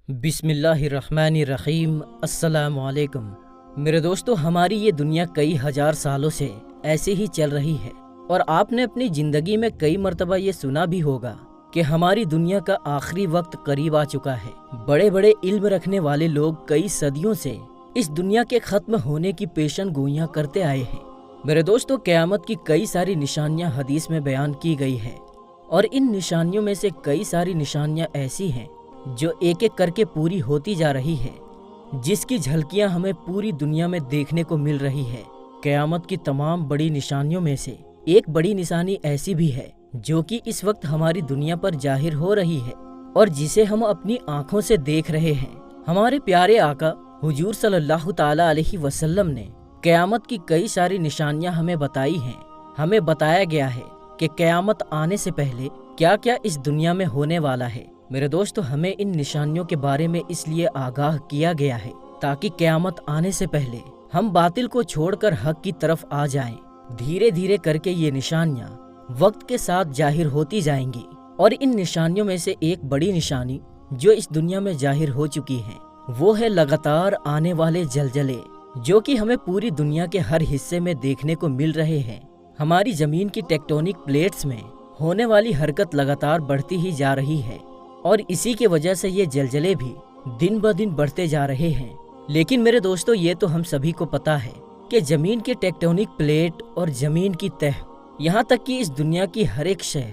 بسم اللہ الرحمن الرحیم۔ السلام علیکم میرے دوستو، ہماری یہ دنیا کئی ہزار سالوں سے ایسے ہی چل رہی ہے، اور آپ نے اپنی زندگی میں کئی مرتبہ یہ سنا بھی ہوگا کہ ہماری دنیا کا آخری وقت قریب آ چکا ہے۔ بڑے بڑے علم رکھنے والے لوگ کئی صدیوں سے اس دنیا کے ختم ہونے کی پیشن گوئیاں کرتے آئے ہیں۔ میرے دوستو، قیامت کی کئی ساری نشانیاں حدیث میں بیان کی گئی ہے، اور ان نشانیوں میں سے کئی ساری نشانیاں ایسی ہیں جو ایک ایک کر کے پوری ہوتی جا رہی ہے، جس کی جھلکیاں ہمیں پوری دنیا میں دیکھنے کو مل رہی ہے۔ قیامت کی تمام بڑی نشانیوں میں سے ایک بڑی نشانی ایسی بھی ہے جو کہ اس وقت ہماری دنیا پر ظاہر ہو رہی ہے، اور جسے ہم اپنی آنکھوں سے دیکھ رہے ہیں۔ ہمارے پیارے آقا حضور صلی اللہ تعالی علیہ وسلم نے قیامت کی کئی ساری نشانیاں ہمیں بتائی ہیں۔ ہمیں بتایا گیا ہے کہ قیامت آنے سے پہلے کیا کیا اس دنیا میں ہونے والا ہے۔ میرے دوستو، ہمیں ان نشانیوں کے بارے میں اس لیے آگاہ کیا گیا ہے تاکہ قیامت آنے سے پہلے ہم باطل کو چھوڑ کر حق کی طرف آ جائیں۔ دھیرے دھیرے کر کے یہ نشانیاں وقت کے ساتھ ظاہر ہوتی جائیں گی، اور ان نشانیوں میں سے ایک بڑی نشانی جو اس دنیا میں ظاہر ہو چکی ہے وہ ہے لگاتار آنے والے زلزلے، جو کہ ہمیں پوری دنیا کے ہر حصے میں دیکھنے کو مل رہے ہیں۔ ہماری زمین کی ٹیکٹونک پلیٹس میں ہونے والی حرکت لگاتار بڑھتی ہی جا رہی ہے، اور اسی کی وجہ سے یہ زلزلے بھی دن بہ دن بڑھتے جا رہے ہیں۔ لیکن میرے دوستو، یہ تو ہم سبھی کو پتا ہے کہ زمین کے ٹیکٹونک پلیٹ اور زمین کی تہ، یہاں تک کہ اس دنیا کی ہر ایک شے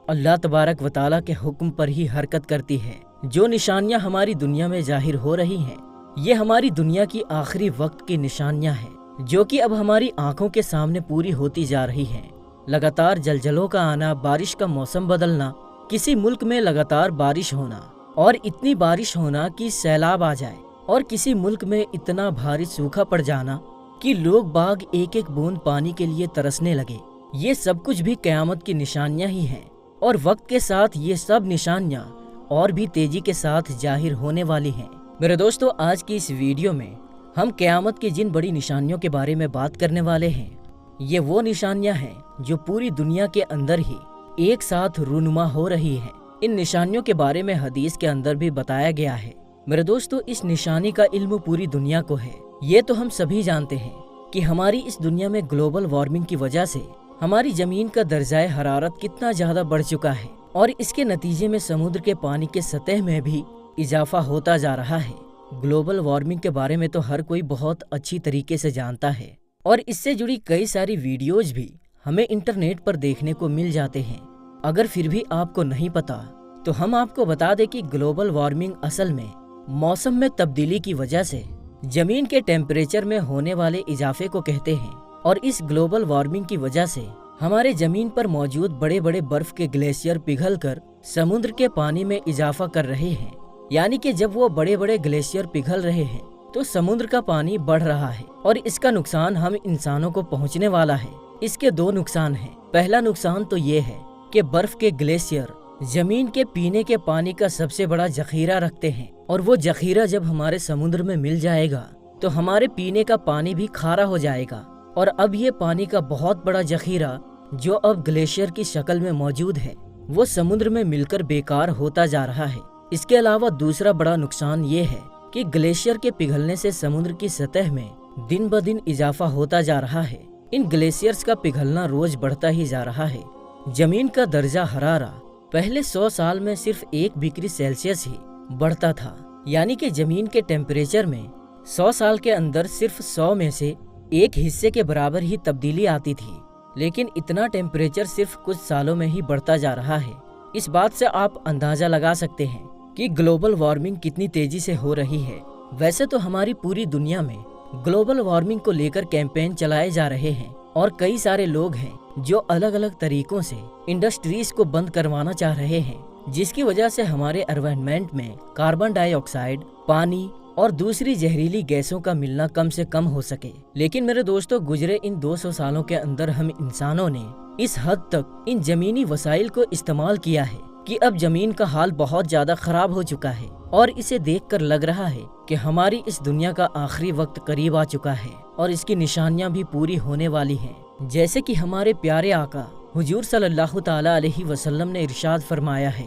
اللہ تبارک و تعالیٰ کے حکم پر ہی حرکت کرتی ہے۔ جو نشانیاں ہماری دنیا میں ظاہر ہو رہی ہیں، یہ ہماری دنیا کی آخری وقت کی نشانیاں ہیں، جو کہ اب ہماری آنکھوں کے سامنے پوری ہوتی جا رہی ہیں۔ لگاتار زلزلوں کا آنا، بارش کا موسم بدلنا، کسی ملک میں لگاتار بارش ہونا، اور اتنی بارش ہونا کہ سیلاب آ جائے، اور کسی ملک میں اتنا بھاری سوکھا پڑ جانا کہ لوگ باغ ایک ایک بوند پانی کے لیے ترسنے لگے، یہ سب کچھ بھی قیامت کی نشانیاں ہی ہیں۔ اور وقت کے ساتھ یہ سب نشانیاں اور بھی تیزی کے ساتھ ظاہر ہونے والی ہیں۔ میرے دوستو، آج کی اس ویڈیو میں ہم قیامت کی جن بڑی نشانیوں کے بارے میں بات کرنے والے ہیں، یہ وہ نشانیاں ہیں جو پوری دنیا کے اندر ہی ایک ساتھ رونما ہو رہی ہے۔ ان نشانیوں کے بارے میں حدیث کے اندر بھی بتایا گیا ہے۔ میرے دوستو، اس نشانی کا علم پوری دنیا کو ہے۔ یہ تو ہم سبھی جانتے ہیں کہ ہماری اس دنیا میں گلوبل وارمنگ کی وجہ سے ہماری زمین کا درجہ حرارت کتنا زیادہ بڑھ چکا ہے، اور اس کے نتیجے میں سمندر کے پانی کے سطح میں بھی اضافہ ہوتا جا رہا ہے۔ گلوبل وارمنگ کے بارے میں تو ہر کوئی بہت اچھی طریقے سے جانتا ہے، اور اس سے جڑی کئی ساری ویڈیوز بھی ہمیں انٹرنیٹ پر دیکھنے کو مل جاتے ہیں۔ اگر پھر بھی آپ کو نہیں پتا تو ہم آپ کو بتا دیں کہ گلوبل وارمنگ اصل میں موسم میں تبدیلی کی وجہ سے زمین کے ٹیمپریچر میں ہونے والے اضافے کو کہتے ہیں، اور اس گلوبل وارمنگ کی وجہ سے ہمارے زمین پر موجود بڑے بڑے برف کے گلیشیئر پگھل کر سمندر کے پانی میں اضافہ کر رہے ہیں۔ یعنی کہ جب وہ بڑے بڑے گلیشیئر پگھل رہے ہیں تو سمندر کا پانی بڑھ رہا ہے، اور اس کا نقصان ہم انسانوں کو پہنچنے والا ہے۔ اس کے دو نقصان ہیں۔ پہلا نقصان تو یہ ہے کہ برف کے گلیشیئر زمین کے پینے کے پانی کا سب سے بڑا ذخیرہ رکھتے ہیں، اور وہ ذخیرہ جب ہمارے سمندر میں مل جائے گا تو ہمارے پینے کا پانی بھی کھارا ہو جائے گا، اور اب یہ پانی کا بہت بڑا ذخیرہ جو اب گلیشیئر کی شکل میں موجود ہے وہ سمندر میں مل کر بیکار ہوتا جا رہا ہے۔ اس کے علاوہ دوسرا بڑا نقصان یہ ہے کہ گلیشیئر کے پگھلنے سے سمندر کی سطح میں دن بہ دن اضافہ ہوتا جا رہا ہے۔ ان گلیشیئرز کا پگھلنا روز بڑھتا ہی جا رہا ہے۔ زمین کا درجہ حرارہ پہلے 100 سال میں صرف 1 ڈگری سیلسیس ہی بڑھتا تھا، یعنی کہ زمین کے ٹیمپریچر میں 100 سال کے اندر صرف 100 میں سے 1 حصے کے برابر ہی تبدیلی آتی تھی، لیکن اتنا ٹیمپریچر صرف کچھ سالوں میں ہی بڑھتا جا رہا ہے۔ اس بات سے آپ اندازہ لگا سکتے ہیں کہ گلوبل وارمنگ کتنی تیزی سے ہو رہی ہے۔ ویسے تو ہماری پوری دنیا میں گلوبل وارمنگ کو لے کر کیمپین چلائے جا رہے ہیں، اور کئی سارے لوگ ہیں جو الگ الگ طریقوں سے انڈسٹریز کو بند کروانا چاہ رہے ہیں، جس کی وجہ سے ہمارے انوائرنمنٹ میں کاربن ڈائی آکسائیڈ، پانی اور دوسری زہریلی گیسوں کا ملنا کم سے کم ہو سکے۔ لیکن میرے دوستو، گزرے ان 200 سالوں کے اندر ہم انسانوں نے اس حد تک ان زمینی وسائل کو استعمال کیا ہے کہ اب زمین کا حال بہت زیادہ خراب ہو چکا ہے، اور اسے دیکھ کر لگ رہا ہے کہ ہماری اس دنیا کا آخری وقت قریب آ چکا ہے، اور اس کی نشانیاں بھی پوری ہونے والی ہیں۔ جیسے کہ ہمارے پیارے آقا حضور صلی اللہ تعالی علیہ وسلم نے ارشاد فرمایا ہے